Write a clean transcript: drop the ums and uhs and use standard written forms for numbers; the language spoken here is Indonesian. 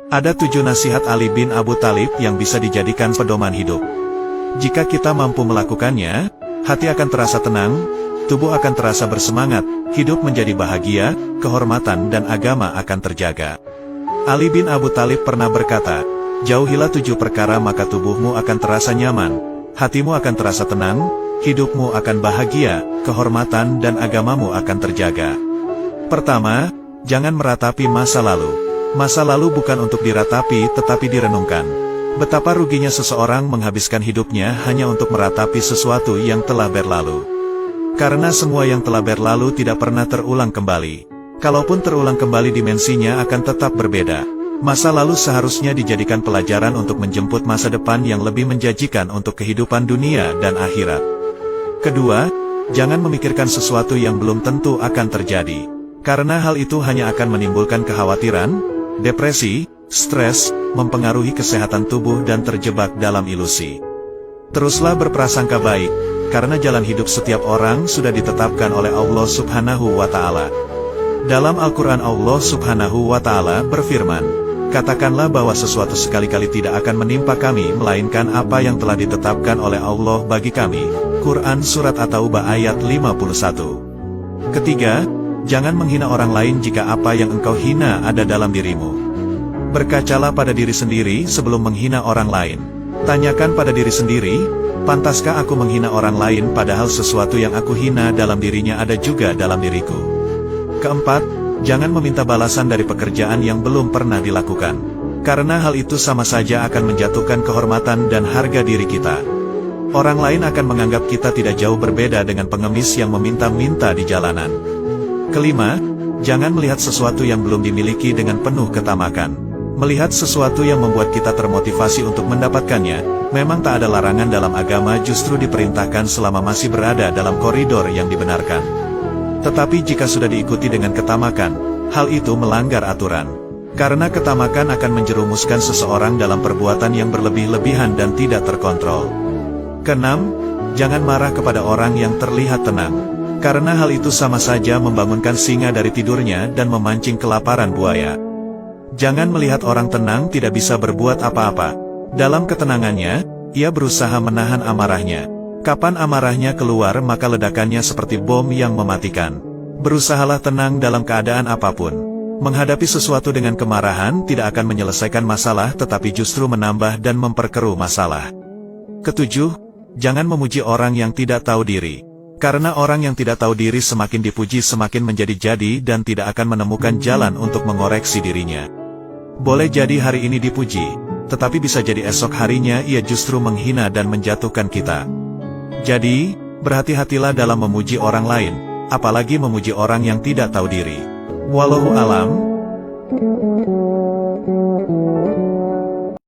Ada 7 nasihat Ali bin Abu Thalib yang bisa dijadikan pedoman hidup. Jika kita mampu melakukannya, hati akan terasa tenang, tubuh akan terasa bersemangat, hidup menjadi bahagia, kehormatan dan agama akan terjaga. Ali bin Abu Thalib pernah berkata, "Jauhilah 7 perkara maka tubuhmu akan terasa nyaman, hatimu akan terasa tenang, hidupmu akan bahagia, kehormatan dan agamamu akan terjaga." Pertama, jangan meratapi masa lalu. Masa lalu bukan untuk diratapi tetapi direnungkan. Betapa ruginya seseorang menghabiskan hidupnya hanya untuk meratapi sesuatu yang telah berlalu. Karena semua yang telah berlalu tidak pernah terulang kembali. Kalaupun terulang kembali dimensinya akan tetap berbeda. Masa lalu seharusnya dijadikan pelajaran untuk menjemput masa depan yang lebih menjanjikan untuk kehidupan dunia dan akhirat. Kedua, jangan memikirkan sesuatu yang belum tentu akan terjadi. Karena hal itu hanya akan menimbulkan kekhawatiran, depresi, stres, mempengaruhi kesehatan tubuh dan terjebak dalam ilusi. Teruslah berprasangka baik, karena jalan hidup setiap orang sudah ditetapkan oleh Allah Subhanahu wa Ta'ala. Dalam Al-Quran Allah Subhanahu wa Ta'ala berfirman, "Katakanlah bahwa sesuatu sekali-kali tidak akan menimpa kami melainkan apa yang telah ditetapkan oleh Allah bagi kami." Quran Surat At-Taubah ayat 51. Ketiga, jangan menghina orang lain jika apa yang engkau hina ada dalam dirimu. Berkacalah pada diri sendiri sebelum menghina orang lain. Tanyakan pada diri sendiri, pantaskah aku menghina orang lain padahal sesuatu yang aku hina dalam dirinya ada juga dalam diriku. Keempat, jangan meminta balasan dari pekerjaan yang belum pernah dilakukan. Karena hal itu sama saja akan menjatuhkan kehormatan dan harga diri kita. Orang lain akan menganggap kita tidak jauh berbeda dengan pengemis yang meminta-minta di jalanan. Kelima, jangan melihat sesuatu yang belum dimiliki dengan penuh ketamakan. Melihat sesuatu yang membuat kita termotivasi untuk mendapatkannya, memang tak ada larangan dalam agama, justru diperintahkan selama masih berada dalam koridor yang dibenarkan. Tetapi jika sudah diikuti dengan ketamakan, hal itu melanggar aturan. Karena ketamakan akan menjerumuskan seseorang dalam perbuatan yang berlebih-lebihan dan tidak terkontrol. Keenam, jangan marah kepada orang yang terlihat tenang. Karena hal itu sama saja membangunkan singa dari tidurnya dan memancing kelaparan buaya. Jangan melihat orang tenang tidak bisa berbuat apa-apa. Dalam ketenangannya, ia berusaha menahan amarahnya. Kapan amarahnya keluar maka ledakannya seperti bom yang mematikan. Berusahalah tenang dalam keadaan apapun. Menghadapi sesuatu dengan kemarahan tidak akan menyelesaikan masalah tetapi justru menambah dan memperkeruh masalah. Ketujuh, jangan memuji orang yang tidak tahu diri. Karena orang yang tidak tahu diri semakin dipuji semakin menjadi-jadi dan tidak akan menemukan jalan untuk mengoreksi dirinya. Boleh jadi hari ini dipuji, tetapi bisa jadi esok harinya ia justru menghina dan menjatuhkan kita. Jadi, berhati-hatilah dalam memuji orang lain, apalagi memuji orang yang tidak tahu diri. Wallahu alam.